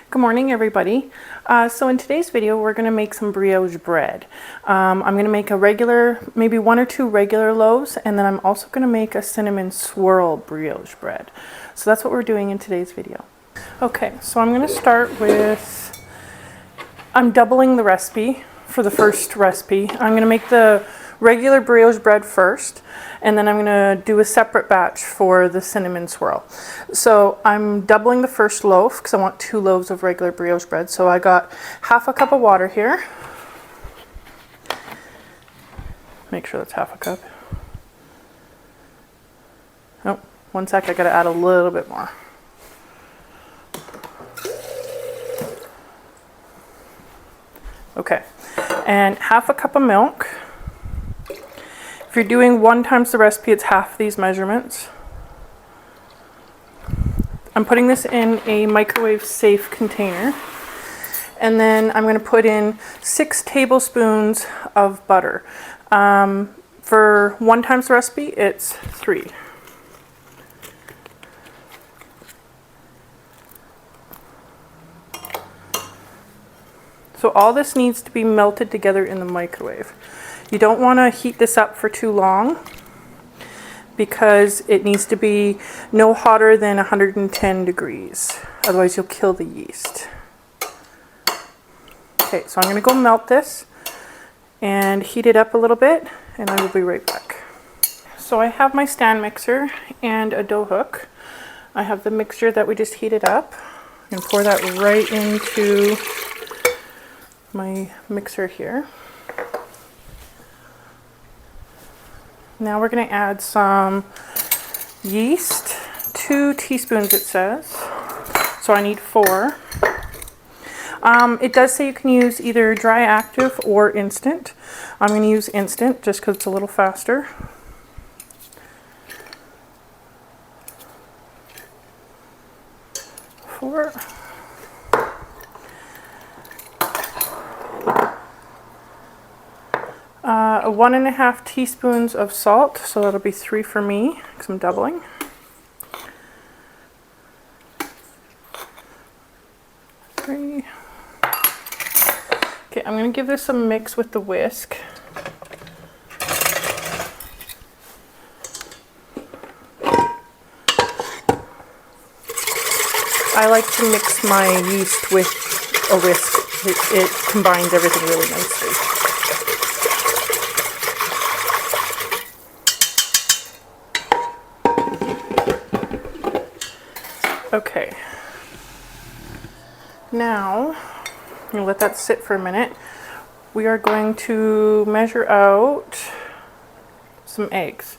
Good morning, everybody. So in today's video, we're going to make some brioche bread. I'm going to make a regular, maybe 1 or 2 regular loaves, and then I'm also going to make a cinnamon swirl brioche bread. So that's what we're doing in today's video. Okay, so I'm going to start with, I'm doubling the recipe for the first recipe. I'm going to make the regular brioche bread first, and then I'm going to do a separate batch for the cinnamon swirl. So I'm doubling the first loaf because I want 2 loaves of regular brioche bread. So I got half a cup of water here. Make sure that's half a cup. Oh, 1 sec, I got to add a little bit more. Okay, and half a cup of milk. If you're doing 1 times the recipe, it's half these measurements. I'm putting this in a microwave safe container. And then I'm going to put in 6 tablespoons of butter. For 1 times the recipe, it's 3. So all this needs to be melted together in the microwave. You don't want to heat this up for too long because it needs to be no hotter than 110 degrees. Otherwise you'll kill the yeast. Okay, so I'm going to go melt this and heat it up a little bit, and I will be right back. So I have my stand mixer and a dough hook. I have the mixture that we just heated up. I'm going to pour that right into my mixer here. Now we're going to add some yeast, 2 teaspoons it says, so I need 4. It does say you can use either dry active or instant. I'm going to use instant just because it's a little faster. Four. A 1.5 teaspoons of salt, so that'll be 3 for me because I'm doubling. Okay, I'm going to give this a mix with the whisk. I like to mix my yeast with a whisk. It combines everything really nicely. Okay, now I'm going to let that sit for a minute. We are going to measure out some eggs.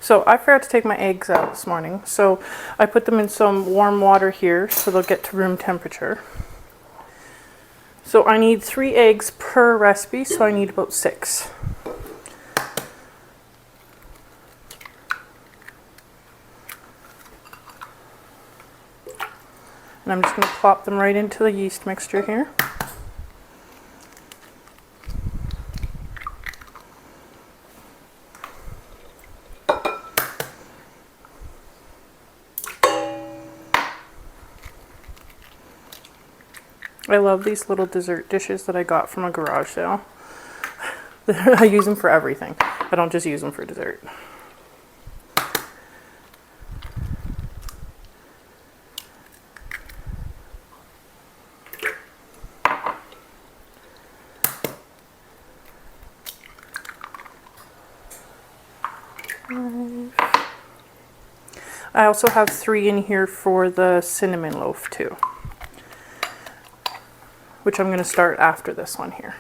So I forgot to take my eggs out this morning, so I put them in some warm water here so they'll get to room temperature. So I need 3 eggs per recipe, so I need about 6. And I'm just going to plop them right into the yeast mixture here. I love these little dessert dishes that I got from a garage sale. I use them for everything. I don't just use them for dessert. I also have 3 in here for the cinnamon loaf too, which I'm going to start after this one here.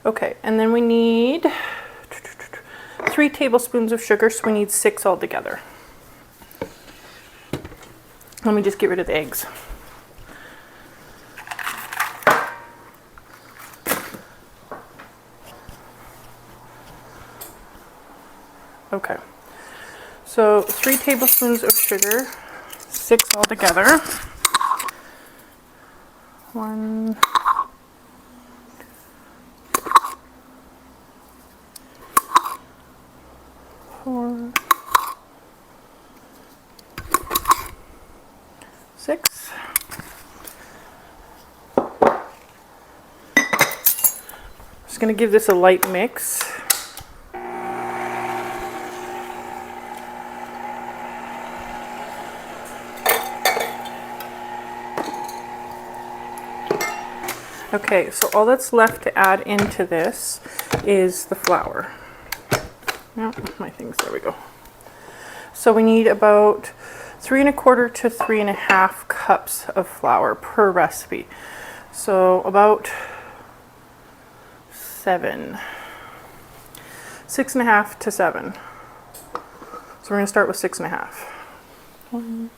Okay, and then we need 3 tablespoons of sugar, so we need 6 altogether. Let me just get rid of the eggs. Okay, so 3 tablespoons of sugar, 6 altogether. 1, 4, 6. Just going to give this a light mix. Okay, so all that's left to add into this is the flour. No, my things, there we go. So we need about 3 1/4 to 3 1/2 cups of flour per recipe. So about 7, 6 1/2 to 7. So we're going to start with 6 1/2. 1,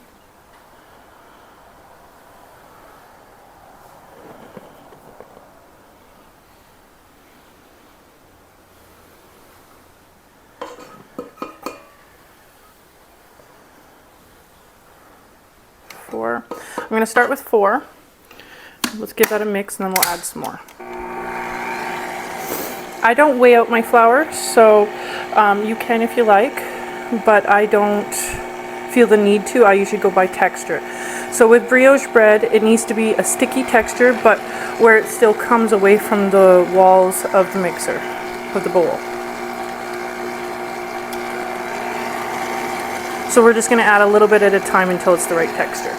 4. I'm going to start with 4. Let's give that a mix and then we'll add some more. I don't weigh out my flour, so you can if you like, but I don't feel the need to. I usually go by texture. So with brioche bread, it needs to be a sticky texture, but where it still comes away from the walls of the mixer, of the bowl. So we're just going to add a little bit at a time until it's the right texture.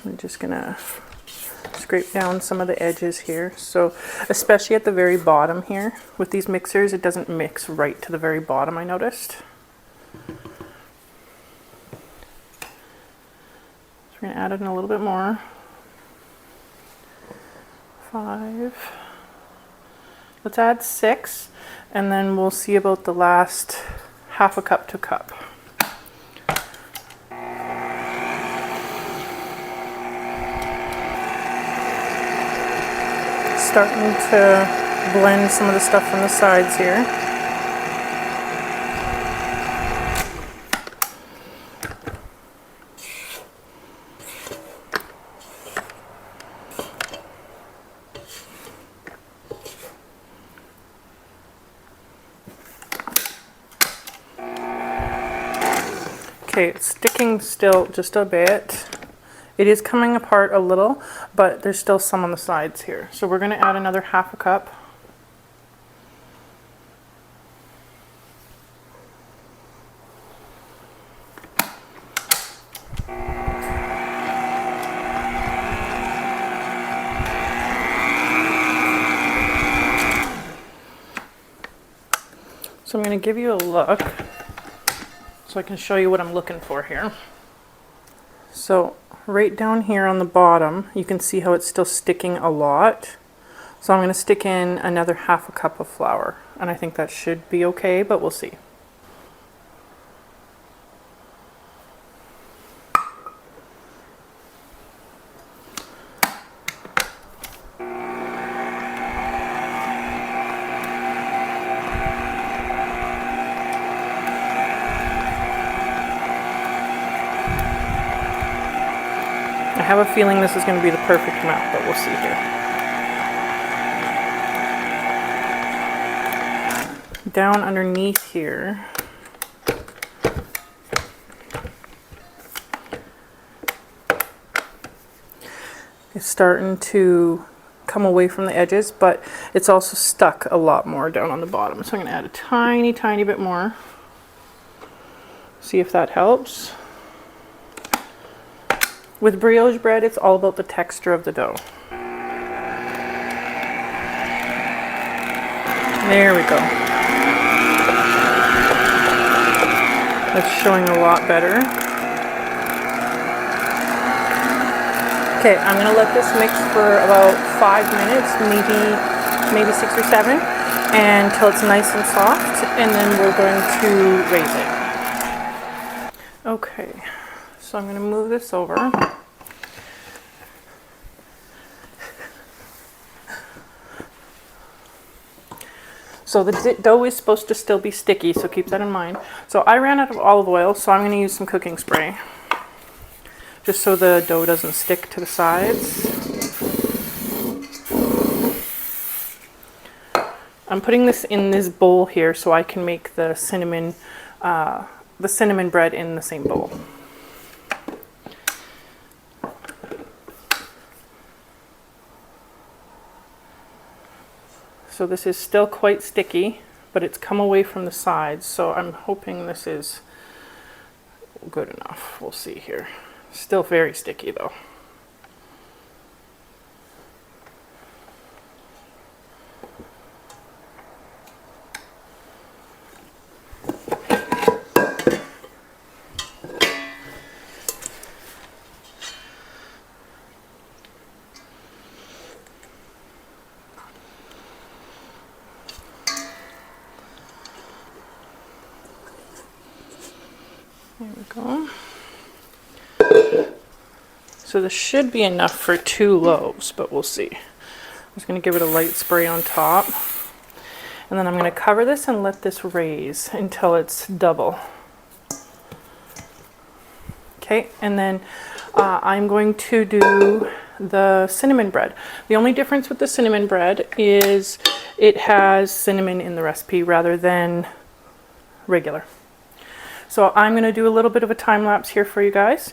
I'm just going to scrape down some of the edges here. So especially at the very bottom here, with these mixers, it doesn't mix right to the very bottom, I noticed. So we're going to add in a little bit more. 5. Let's add 6, and then we'll see about the last 1/2 cup to cup. Starting to blend some of the stuff from the sides here. Okay, it's sticking still just a bit. It is coming apart a little, but there's still some on the sides here. So we're going to add another 1/2 cup. So I'm going to give you a look so I can show you what I'm looking for here. So right down here on the bottom, you can see how it's still sticking a lot. So I'm going to stick in another 1/2 cup of flour, and I think that should be okay, but we'll see. I have a feeling this is going to be the perfect amount, but we'll see here. Down underneath here, it's starting to come away from the edges, but it's also stuck a lot more down on the bottom. So I'm going to add a tiny, tiny bit more. See if that helps. With brioche bread, it's all about the texture of the dough. There we go. That's showing a lot better. Okay, I'm going to let this mix for about 5 minutes, maybe 6 or 7, until it's nice and soft, and then we're going to raise it. Okay, so I'm going to move this over. So the dough is supposed to still be sticky, so keep that in mind. So I ran out of olive oil, so I'm going to use some cooking spray, just so the dough doesn't stick to the sides. I'm putting this in this bowl here so I can make the cinnamon bread in the same bowl. So this is still quite sticky, but it's come away from the sides, so I'm hoping this is good enough. We'll see here. Still very sticky though. There we go. So this should be enough for 2 loaves, but we'll see. I'm just going to give it a light spray on top. And then I'm going to cover this and let this raise until it's double. Okay, and then I'm going to do the cinnamon bread. The only difference with the cinnamon bread is it has cinnamon in the recipe rather than regular. So I'm going to do a little bit of a time lapse here for you guys,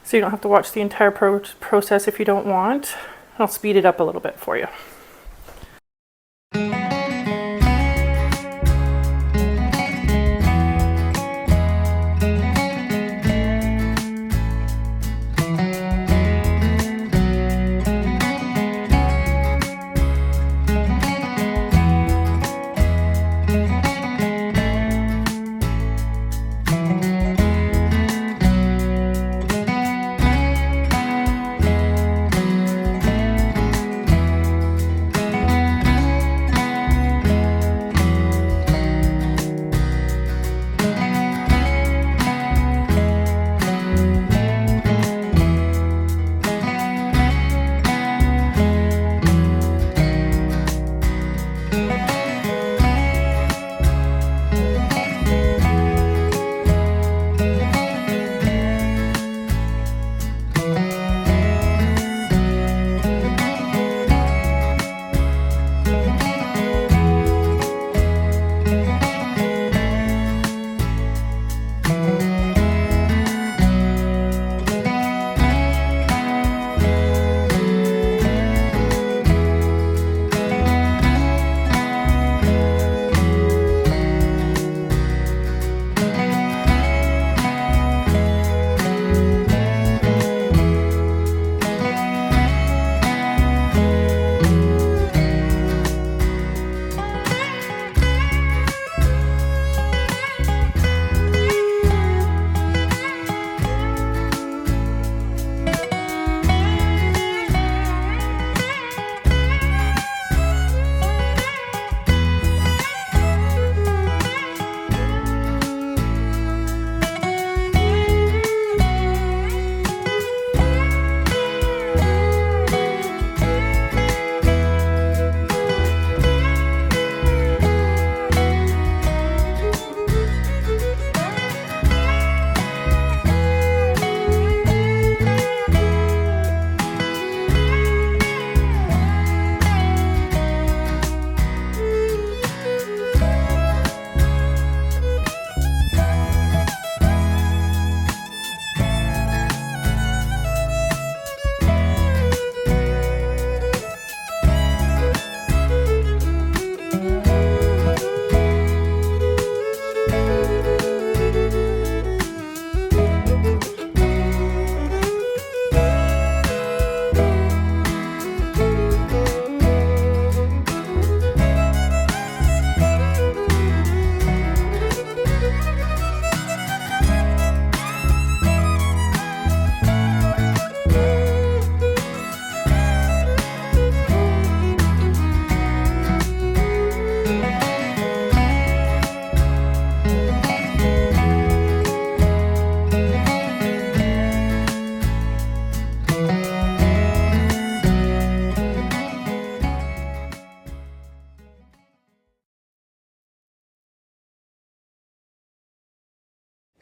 so you don't have to watch the entire process if you don't want. I'll speed it up a little bit for you.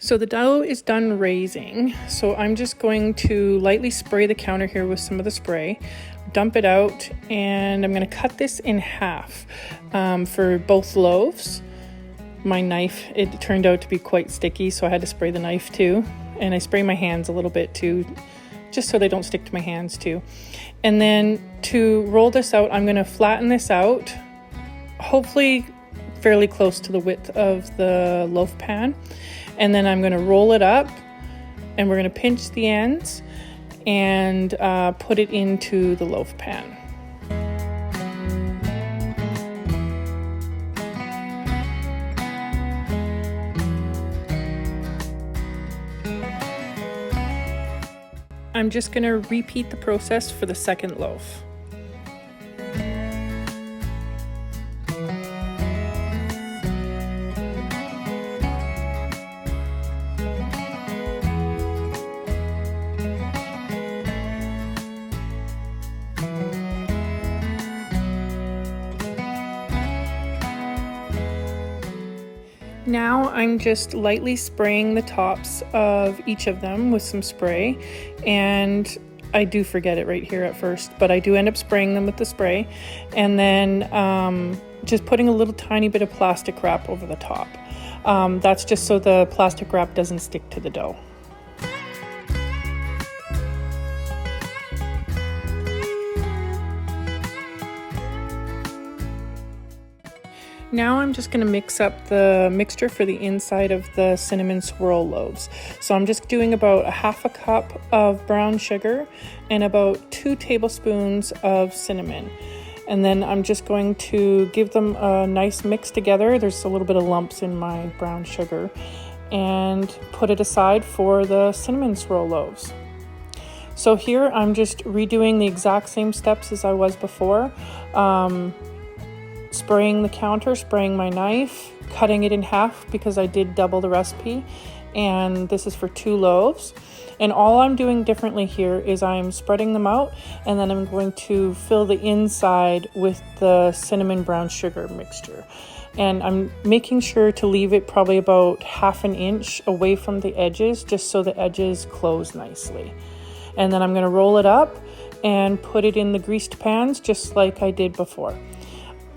So the dough is done raising, so I'm just going to lightly spray the counter here with some of the spray, dump it out, and I'm going to cut this in half for both loaves. My knife, it turned out to be quite sticky, so I had to spray the knife too, and I spray my hands a little bit too, just so they don't stick to my hands too. And then to roll this out, I'm going to flatten this out, hopefully fairly close to the width of the loaf pan, and then I'm going to roll it up, and we're going to pinch the ends and put it into the loaf pan. I'm just going to repeat the process for the second loaf. Now I'm just lightly spraying the tops of each of them with some spray, and I do forget it right here at first, but I do end up spraying them with the spray, and then just putting a little tiny bit of plastic wrap over the top. That's just so the plastic wrap doesn't stick to the dough. Now I'm just going to mix up the mixture for the inside of the cinnamon swirl loaves. So I'm just doing about a half a cup of brown sugar and about 2 tablespoons of cinnamon. And then I'm just going to give them a nice mix together. There's a little bit of lumps in my brown sugar, and put it aside for the cinnamon swirl loaves. So here I'm just redoing the exact same steps as I was before. Spraying the counter, spraying my knife, cutting it in half because I did double the recipe, and this is for 2 loaves. And all I'm doing differently here is I'm spreading them out, and then I'm going to fill the inside with the cinnamon brown sugar mixture. And I'm making sure to leave it probably about ½ an inch away from the edges, just so the edges close nicely. And then I'm going to roll it up and put it in the greased pans just like I did before.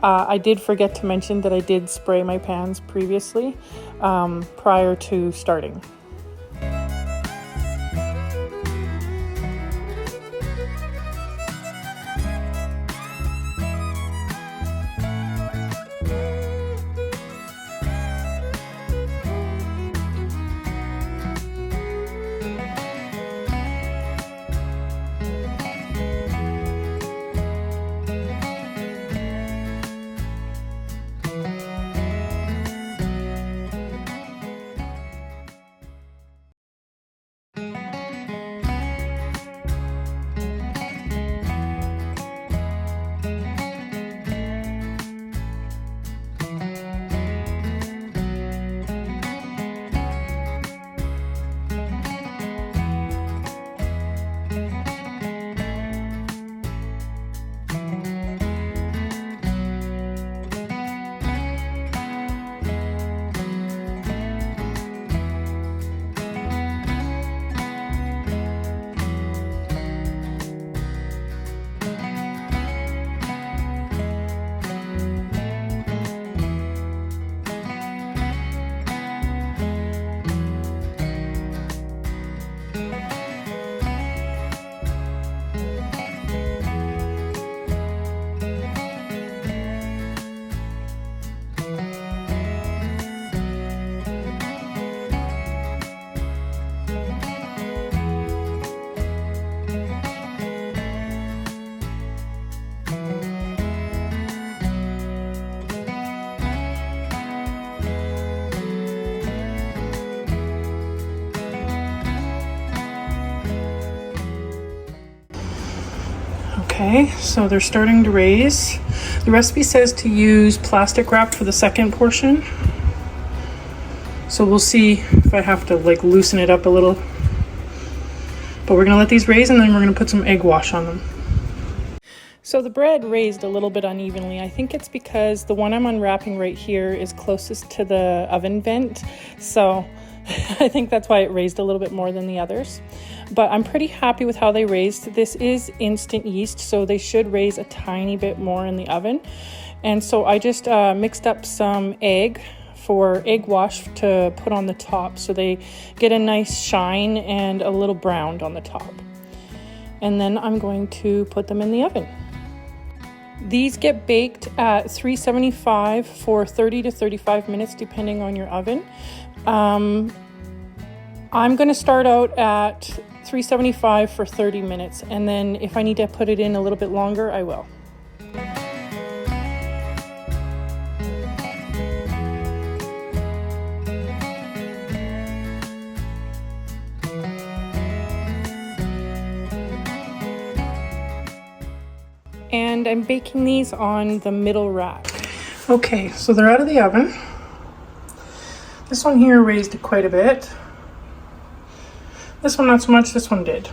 I did forget to mention that I did spray my pans previously prior to starting. Okay, so they're starting to raise. The recipe says to use plastic wrap for the second portion. So we'll see if I have to like loosen it up a little. But we're gonna let these raise, and then we're gonna put some egg wash on them. So the bread raised a little bit unevenly. I think it's because the one I'm unwrapping right here is closest to the oven vent. So I think that's why it raised a little bit more than the others. but I'm pretty happy with how they raised. This is instant yeast, so they should raise a tiny bit more in the oven. And so I just mixed up some egg for egg wash to put on the top, so they get a nice shine and a little browned on the top. And then I'm going to put them in the oven. These get baked at 375 for 30 to 35 minutes depending on your oven. I'm going to start out at 375 for 30 minutes, and then if I need to put it in a little bit longer, I will. And I'm baking these on the middle rack. Okay, so they're out of the oven. This one here raised quite a bit. This one not so much, this one did.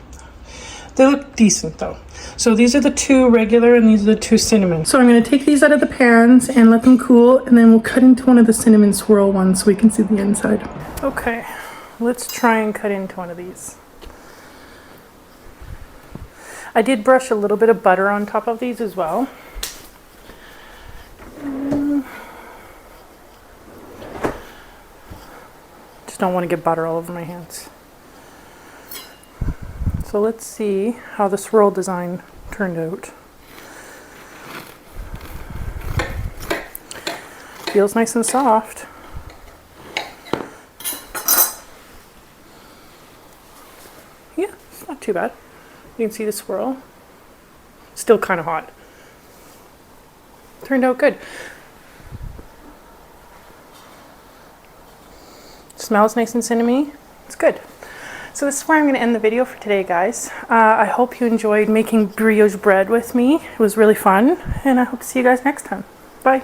They look decent though. So these are the two regular and these are the two cinnamon. So I'm gonna take these out of the pans and let them cool, and then we'll cut into one of the cinnamon swirl ones so we can see the inside. Okay, let's try and cut into one of these. I did brush a little bit of butter on top of these as well. Just don't want to get butter all over my hands. So let's see how the swirl design turned out. Feels nice and soft. Yeah, it's not too bad. You can see the swirl. Still kind of hot. Turned out good. Smells nice and cinnamony. It's good. So this is where I'm going to end the video for today, guys. I hope you enjoyed making brioche bread with me. It was really fun, and I hope to see you guys next time. Bye.